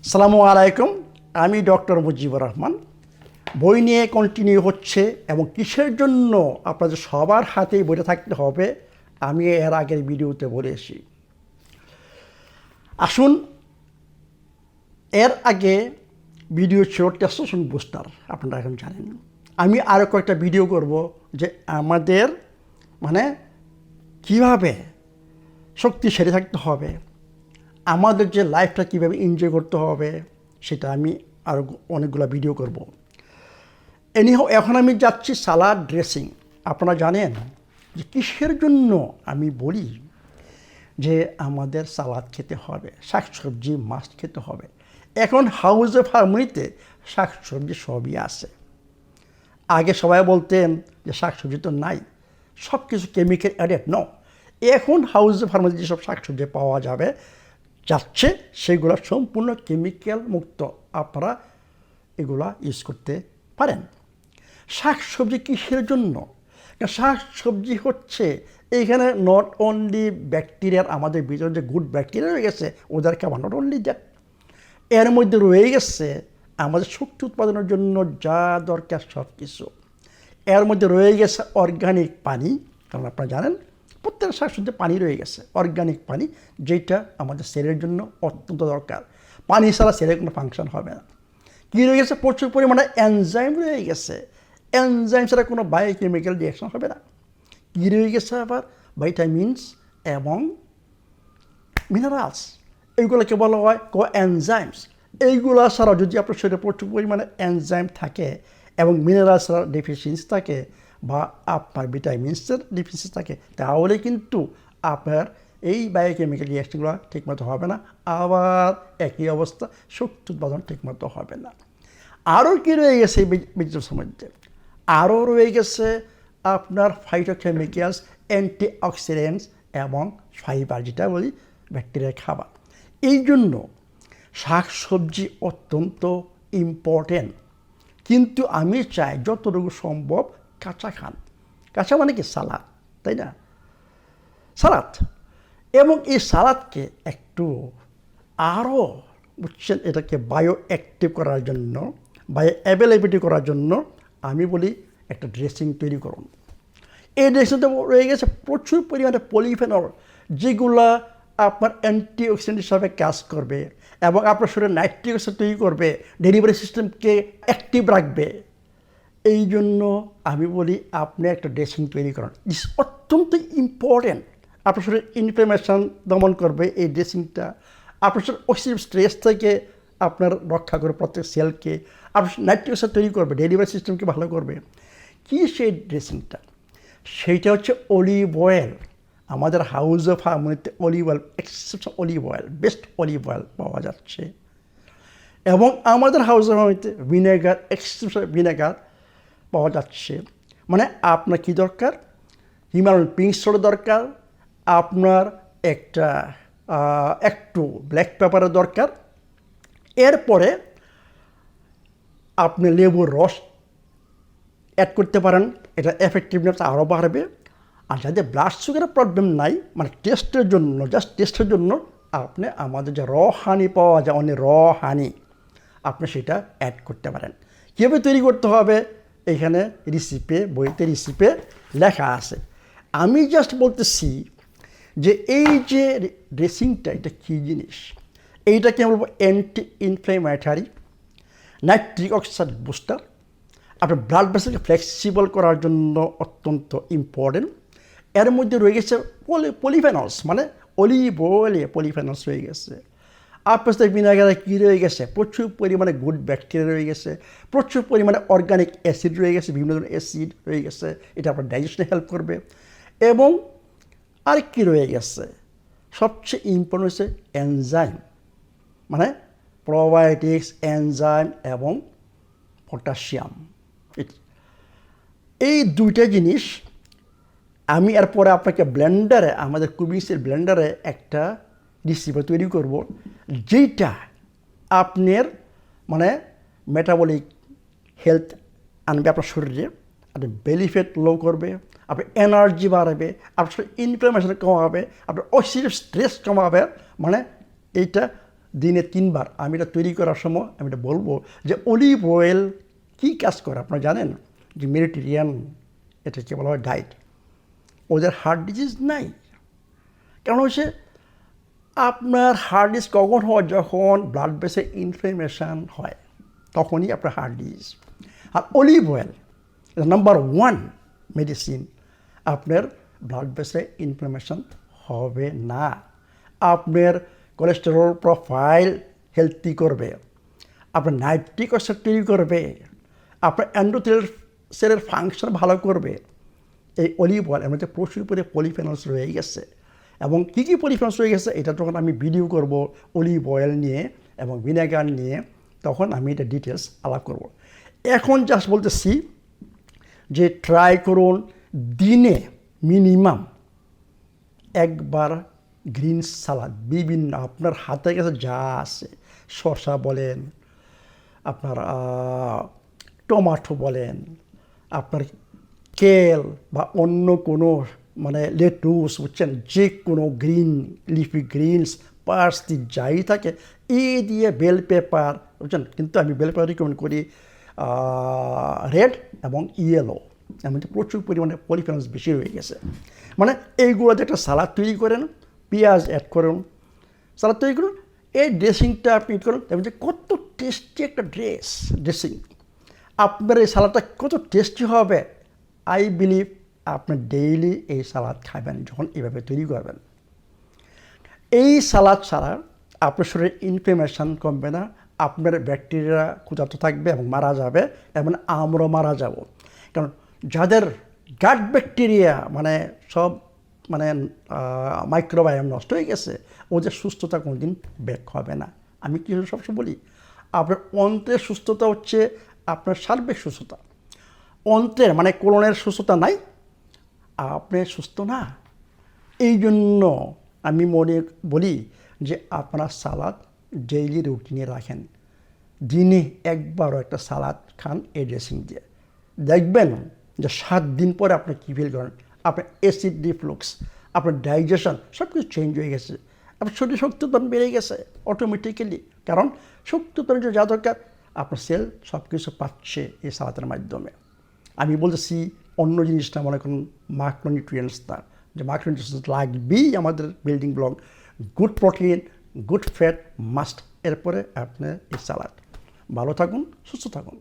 আসসালামু আলাইকুম, আমি ডক্টর মুজিবুর রহমান। বই নিয়ে কন্টিনিউ হচ্ছে এবং কিসের জন্য আপনাদের সবার হাতেই বইটা থাকতে হবে আমি এর আগের ভিডিওতে বলেছি। আসুন, এর আগে ভিডিও ছিল টেস্টোস্টেরন বুস্টার, আপনারা এখন জানেন। আমি আরও কয়েকটা ভিডিও করব যে আমাদের কিভাবে শক্তিশালী থাকতে হবে, আমাদের যে লাইফটা কীভাবে এনজয় করতে হবে সেটা আমি আরও অনেকগুলো ভিডিও করব। এনিহাও এখন আমি যাচ্ছি সালাদ ড্রেসিং। আপনারা জানেন যে কিসের জন্য আমি বলি যে আমাদের সালাদ খেতে হবে, শাকসবজি মাছ খেতে হবে। এখন হাউজে ফার্মুনিতে শাকসবজি সবই আছে। আগে সবাই বলতেন যে শাকসবজি তো নাই, সব কিছু কেমিক্যাল অ্যাডেড। ন, এখন হাউজে ফার্মুনিতে যেসব শাকসবজি পাওয়া যাচ্ছে সেগুলো সম্পূর্ণ কেমিক্যাল মুক্ত। আপনারা এগুলা ইউজ করতে পারেন। শাকসবজি কিসের জন্য? শাকসবজি হচ্ছে এইখানে নট অনলি ব্যাকটেরিয়ার, আমাদের ভিতরে যে গুড ব্যাকটেরিয়া রয়ে গেছে ওদের খাবার, নট অনলি দ্যাট, এর মধ্যে রয়ে গেছে আমাদের শক্তি উৎপাদনের জন্য যা দরকার সব কিছু। এর মধ্যে রয়ে গেছে অর্গানিক পানি, কারণ আপনারা জানেন প্রত্যেক শাকসবজিতে পানি রয়ে গেছে, অর্গানিক পানি, যেটা আমাদের শরীরের জন্য অত্যন্ত দরকার। পানি ছাড়া শরীরের কোনো ফাংশন হবে না। কী রয়ে গেছে? প্রচুর পরিমাণে এনজাইম রয়ে গেছে। এনজাইম ছাড়া কোনো বায়োকেমিক্যাল রিয়াকশন হবে না। কী রয়ে গেছে আবার? ভাইটামিনস এবং মিনারেলস, এইগুলোকে বলা হয় কোএনজাইমস। এইগুলো ছাড়া যদি আপনার শরীরে প্রচুর পরিমাণে এনজাইম থাকে এবং মিনারেলসের ডেফিসিয়েন্সি থাকে বা আপনার ভিটামিনসের ডেফিসিয়েন্সি থাকে, তাহলে কিন্তু আপনার এই বায়োকেমিক্যাল রিয়াকশনগুলো ঠিকমতো হবে না, আবার একই অবস্থা, শক্তি উৎপাদন ঠিকমতো হবে না। আরও কী রয়ে গেছে এই ভেজিটেবলসের মধ্যে? আরও রয়ে গেছে আপনার ফাইটোকেমিক্যালস, অ্যান্টিঅক্সিডেন্টস এবং ফাইবার, যেটা বলি ব্যাকটেরিয়ার খাবার। এই জন্য শাকসবজি অত্যন্ত ইম্পর্টেন্ট। কিন্তু আমি চাই যতটুকু সম্ভব কাঁচা খান। কাঁচা মানে কি? সালাদ, তাই না? সালাদ। এবং এই সালাদকে একটু আরও বুঝছেন, এটাকে বায়ো অ্যাক্টিভ করার জন্য, বায়ো অ্যাভেলেবিলিটি করার জন্য আমি বলি একটা ড্রেসিং তৈরি করুন। এই ড্রেসিংতে রয়ে গেছে প্রচুর পরিমাণে পলিফেনল, যেগুলা আপনার অ্যান্টিঅক্সিডেন্ট হিসাবে কাজ করবে এবং আপনার শরীরে নাইট্রিক অ্যাসিড তৈরি করবে, ডেলিভারি সিস্টেমকে অ্যাক্টিভ রাখবে। এই জন্য আমি বলি আপনি একটা ড্রেসিং তৈরি করুন। ইটস অত্যন্ত ইম্পর্টেন্ট। আপনার শরীরে ইনফ্লামেশন দমন করবে এই ড্রেসিংটা, আপনার শরীর অক্সিডেটিভ স্ট্রেস থেকে আপনার রক্ষা করবে প্রত্যেক সেলকে, আপনার নাইট্রিক অ্যাসিড তৈরি করবে, ডেলিভারি সিস্টেমকে ভালো করবে। কী সেই ড্রেসিংটা? সেইটা হচ্ছে অলিভ অয়েল। আমাদের হাউস অফ হারমোনিতে olive oil, exception olive oil, best olive oil পাওয়া যাচ্ছে। এবং আমাদের হাউস অফ হারমোনিতে ভিনেগার, এক্সেপশন ভিনেগার পাওয়া যাচ্ছে। মানে আপনার কী দরকার? হিমালয়ান পিঙ্ক সল্ট দরকার, আপনার একটু ব্ল্যাক পেপারের দরকার। এরপরে আপনি লেবুর রস অ্যাড করতে পারেন, এটা এফেক্টিভনেস আরও বাড়বে। আর যাদের ব্লাড সুগারের প্রবলেম নাই, মানে টেস্টের জন্য, জাস্ট টেস্টের জন্য আপনি আমাদের যে র হানি পাওয়া যায়, অনেক র হানি, আপনি সেটা অ্যাড করতে পারেন। কীভাবে তৈরি করতে হবে এখানে বইতে রিসিপে লেখা আছে। আমি জাস্ট বলতেছি যে এই যে ড্রেসিংটা, এটা কী জিনিস? এইটাকে আমি বলবো anti inflammatory, nitric oxide booster, আপনার ব্লাড ভেসেলকে ফ্লেক্সিবল করার জন্য অত্যন্ত ইম্পর্টেন্ট। এর মধ্যে রয়ে গেছে পলিফেনলস, মানে অলিভ অয়েলে পলিফেনলস রয়ে গেছে। আপনার ভিনেগারে কী রয়ে গেছে? প্রচুর পরিমাণে গুড ব্যাকটেরিয়া রয়ে গেছে, প্রচুর পরিমাণে অর্গানিক অ্যাসিড রয়ে গেছে, বিভিন্ন ধরনের অ্যাসিড রয়ে গেছে, এটা আপনার ডাইজেশনে হেল্প করবে। এবং আর কি রয়ে গেছে? সবচেয়ে ইম্পর্টেন্ট হচ্ছে এনজাইম, মানে প্রোবায়োটিক্স, এনজাইম এবং পটাশিয়াম। এই দুইটা জিনিস আমি এরপরে আপনাকে ব্লেন্ডারে, আমাদের কুবিংসের ব্লেন্ডারে একটা রেসিপি তৈরি করব, যেটা আপনার মেটাবলিক হেলথ আনবে আপনার শরীরে, আপনার বেলি ফ্যাট লো করবে, আপনার এনার্জি বাড়াবে, আপনার ইনফ্লামেশন কমাবে, আপনার অক্সিডেটিভ স্ট্রেস কমাবে। এইটা দিনে 3 বার। আমি এটা তৈরি করার সময় আমি এটা বলবো যে অলিভ অয়েল কী কাজ করে আপনারা জানেন? যে মেডিটেরিয়ান এটাকে বলা হয় ডায়েট, ওদের হার্ট ডিজিজ নাই। কারণ হচ্ছে আপনার হার্ট ডিজিজ কখন হয়? যখন ব্লাড ভেসে ইনফ্লামেশন হয়, তখনই আপনার হার্ট ডিজিজ। আর অলিভ অয়েল নাম্বার 1 মেডিসিন, আপনার ব্লাড ভেসে ইনফ্লামেশন হবে না, আপনার কোলেস্টেরল প্রোফাইল হেলদি করবে, আপনার নাইট্রিক অ্যাসিড তৈরি করবে, আপনার এন্ডোথেলিয়াল সেলের ফাংশন ভালো করবে। এই অলিভ অয়েল এর মধ্যে প্রচুর পরিমাণে পলিফেনলস রয়ে গেছে। এবং কী কী পলিফেনলস রয়ে গেছে এটা যখন আমি ভিডিও করব অলিভ অয়েল নিয়ে এবং ভিনেগার নিয়ে, তখন আমি এটা ডিটেলস আলাপ করব। এখন জাস্ট বলতেছি যে ট্রাই করুন দিনে মিনিমাম একবার গ্রিন সালাদ, বিভিন্ন আপনার হাতের কাছে যা আছে, শসা বলেন, আপনার টমাটো বলেন, আপনার কেল বা অন্য কোনো মানে লেটুস, বুঝছেন, যে কোনো গ্রিন লিফি গ্রিনস পার্সলি যাই থাকে, দিয়ে বেল পেপার, বুঝছেন। কিন্তু আমি বেল পেপার রিকমেন্ড করি রেড এবং ইয়েলো, এর মধ্যে প্রচুর পরিমাণে পলিফেনলস বেশি রয়ে গেছে। মানে এইগুলো যে একটা সালাদ তৈরি করেন, পেঁয়াজ অ্যাড করুন, সালাদ তৈরি করুন, এই ড্রেসিংটা আপনি করুন, এবং যে কত টেস্টি একটা ড্রেসিং, আপনার এই সালাদটা কত টেস্টি হবে। আই বিলিভ আপনি ডেইলি এই সালাদ খাবেন যখন এইভাবে তৈরি করবেন। এই সালাদ ছাড়া আপনার শরীরে ইনফ্লামেশন কমবে না, আপনার ব্যাকটেরিয়া ক্ষুধার্ত থাকবে এবং মারা যাবে, এবং আমরাও মারা যাব। কারণ যাদের গাট ব্যাকটেরিয়া মানে সব মানে মাইক্রোবায়োম নষ্ট হয়ে গেছে, ওদের সুস্থতা কোনোদিন ব্যাক হবে না। আমি কি সবসময় বলি, আপনার অন্ত্রের সুস্থতা হচ্ছে আপনার সার্বিক সুস্থতা। অন্ত্রের মানে কোলনের সুস্থতা নাই, আপনি সুস্থ না। এই জন্য আমি বলি যে আপনারা সালাদ ডেইলি রুটিনে রাখেন, দিনে একবারও একটা সালাদ খান এই ড্রেসিং দিয়ে। দেখবেন যে 7 দিন পরে আপনি কী ফিল করেন, আপনার অ্যাসিড রিফ্লুক্স, আপনার ডাইজেশন সব কিছু চেঞ্জ হয়ে গেছে, আপনার শরীরে শক্তি উৎপাদন বেড়ে গেছে অটোমেটিক্যালি। কারণ শক্তি উৎপাদন যা দরকার আপনার সেল সব কিছু পাচ্ছে এই সালাদের মাধ্যমে। আমি বলতেছি অন্য জিনিসটা মনে করুন মাইক্রোনিউট্রিয়েন্টস, তার যে মাইক্রোনিউট্রিয়েন্টস লাগবেই আমাদের building block, good protein, good fat must. এরপরে আপনার এই সালাদ। ভালো থাকুন, সুস্থ থাকুন।